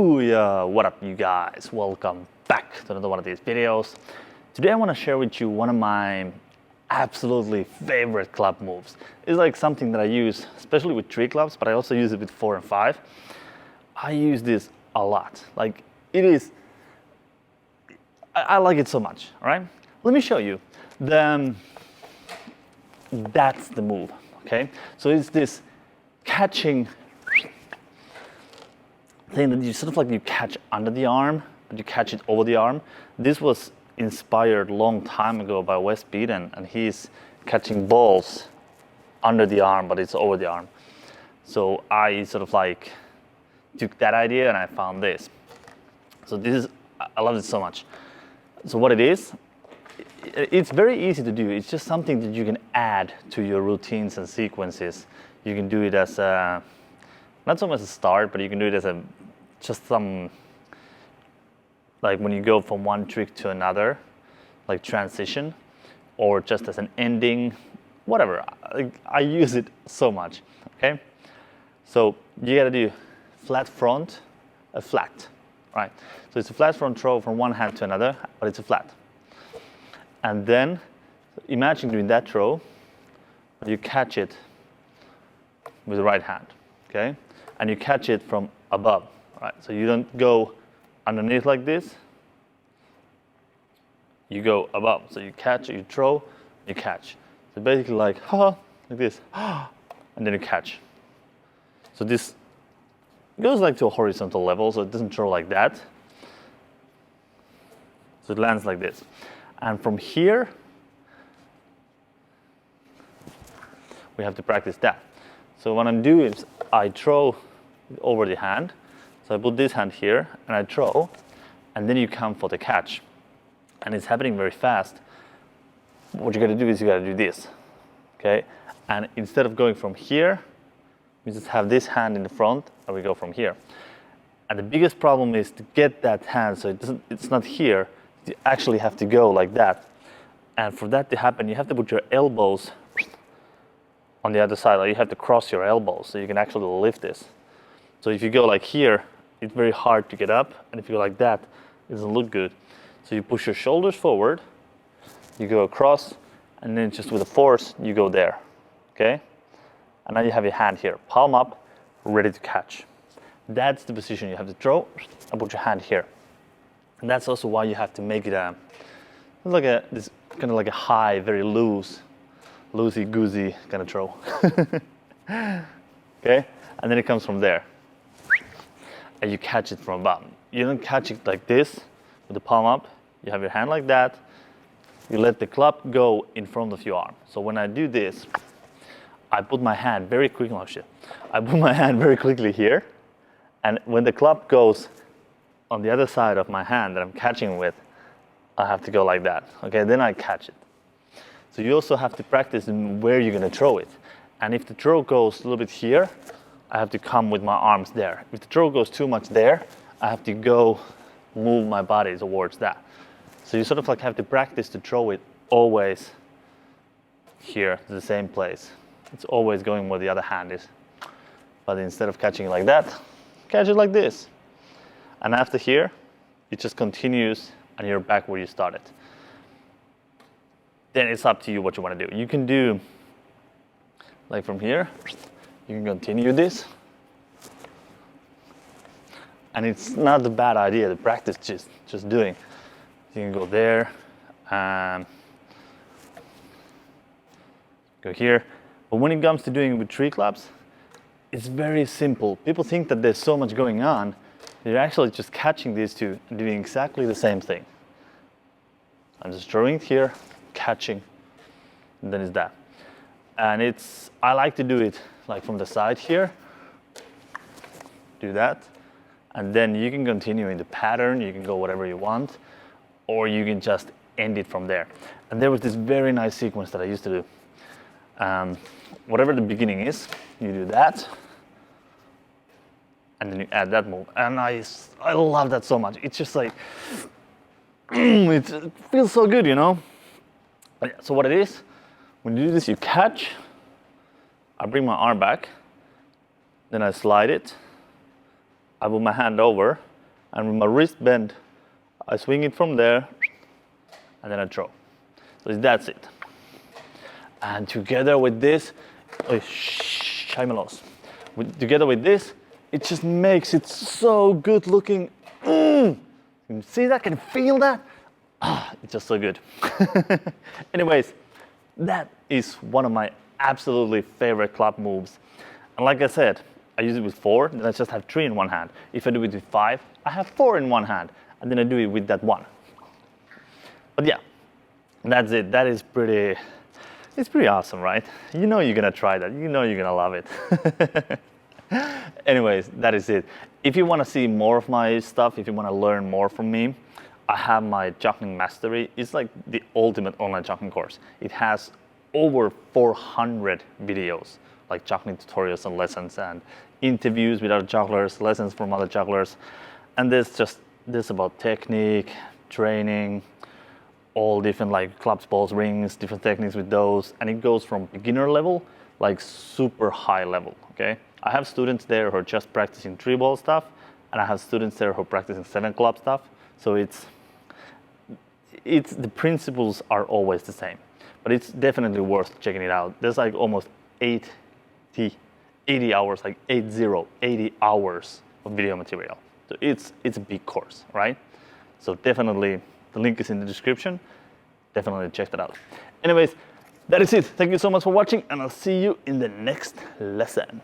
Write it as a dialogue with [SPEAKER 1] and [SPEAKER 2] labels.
[SPEAKER 1] Booyah! What up, you guys? Welcome back to another one of these videos. Today I want to share with you one of my absolutely favorite club moves. It's like something that I use, especially with 3 clubs, but I also use it with 4 and 5. I use this a lot. Like, it is, I like it so much, all right? Let me show you. That's the move, okay? So it's this catching thing that you sort of like you catch under the arm, but you catch it over the arm. This was inspired a long time ago by Wes Beaton, and he's catching balls under the arm, but it's over the arm. So I sort of like took that idea and I found this. So this is, I love it so much. So what it is, it's very easy to do. It's just something that you can add to your routines and sequences. You can do it as a, not so much a start, but you can do it as a, just some, like when you go from one trick to another, like transition, or just as an ending, whatever. I use it so much, okay? So you gotta do flat front, a flat, right? So it's a flat front throw from one hand to another, but it's a flat. And then imagine doing that throw, but you catch it with the right hand, okay? And you catch it from above, right? So you don't go underneath like this, you go above. So you catch, you throw, you catch. So basically like, like this, and then you catch. So this goes like to a horizontal level, so it doesn't throw like that. So it lands like this. And from here, we have to practice that. So what I'm doing is I throw over the hand. So I put this hand here and I throw, and then you come for the catch. And it's happening very fast. What you gotta do is you gotta do this, okay? And instead of going from here, we just have this hand in the front and we go from here. And the biggest problem is to get that hand so it's not here. You actually have to go like that. And for that to happen, you have to put your elbows on the other side. Like you have to cross your elbows so you can actually lift this. So if you go like here, it's very hard to get up. And if you go like that, it doesn't look good. So you push your shoulders forward, you go across, and then just with a force, you go there, okay? And now you have your hand here, palm up, ready to catch. That's the position you have to throw and put your hand here. And that's also why you have to make it this kind of like a high, very loosey-goosey kind of throw. Okay? And then it comes from there. And you catch it from above. You don't catch it like this with the palm up. You have your hand like that. You let the club go in front of your arm. So when I do this, I put my hand very quickly. Oh shit! I put my hand very quickly here, and when the club goes on the other side of my hand that I'm catching with, I have to go like that. Okay, then I catch it. So you also have to practice where you're gonna throw it. And if the throw goes a little bit here, I have to come with my arms there. If the throw goes too much there, I have to go move my body towards that. So you sort of like have to practice to throw it always here to the same place. It's always going where the other hand is. But instead of catching it like that, catch it like this. And after here, it just continues and you're back where you started. Then it's up to you what you want to do. You can do, like from here, you can continue this. And it's not a bad idea to practice just doing. You can go there, go here. But when it comes to doing it with 3 clubs, it's very simple. People think that there's so much going on. You're actually just catching these two and doing exactly the same thing. I'm just throwing it here, catching, and then it's that. And I like to do it like from the side here. Do that. And then you can continue in the pattern. You can go whatever you want, or you can just end it from there. And there was this very nice sequence that I used to do. Whatever the beginning is, you do that, and then you add that move. And I love that so much. It's just like, it feels so good, you know? So what it is, when you do this, you catch, I bring my arm back, then I slide it, I put my hand over, and with my wrist bent, I swing it from there, and then I throw. So that's it. And together with this, together with this, it just makes it so good looking. Can you see that? Can you feel that? It's just so good. Anyways, that is one of my absolutely favorite club moves. And like I said, I use it with 4, then I just have 3 in one hand. If I do it with 5, I have 4 in one hand, and then I do it with that 1. But yeah, that's it. That is pretty, it's pretty awesome, right? You know you're gonna try that. You know you're gonna love it. Anyways, that is it. If you wanna see more of my stuff, if you wanna learn more from me, I have my Juggling Mastery. It's like the ultimate online juggling course. It has over 400 videos, like juggling tutorials and lessons and interviews with other jugglers, lessons from other jugglers. And there's about technique, training, all different like clubs, balls, rings, different techniques with those. And it goes from beginner level, like super high level, okay? I have students there who are just practicing 3-ball stuff, and I have students there who are practicing 7-club stuff. So it's the principles are always the same, but it's definitely worth checking it out. There's like almost 80 hours, like 80 hours of video material. So it's a big course, right? So definitely, the link is in the description. Definitely check that out. Anyways, that is it. Thank you so much for watching, and I'll see you in the next lesson.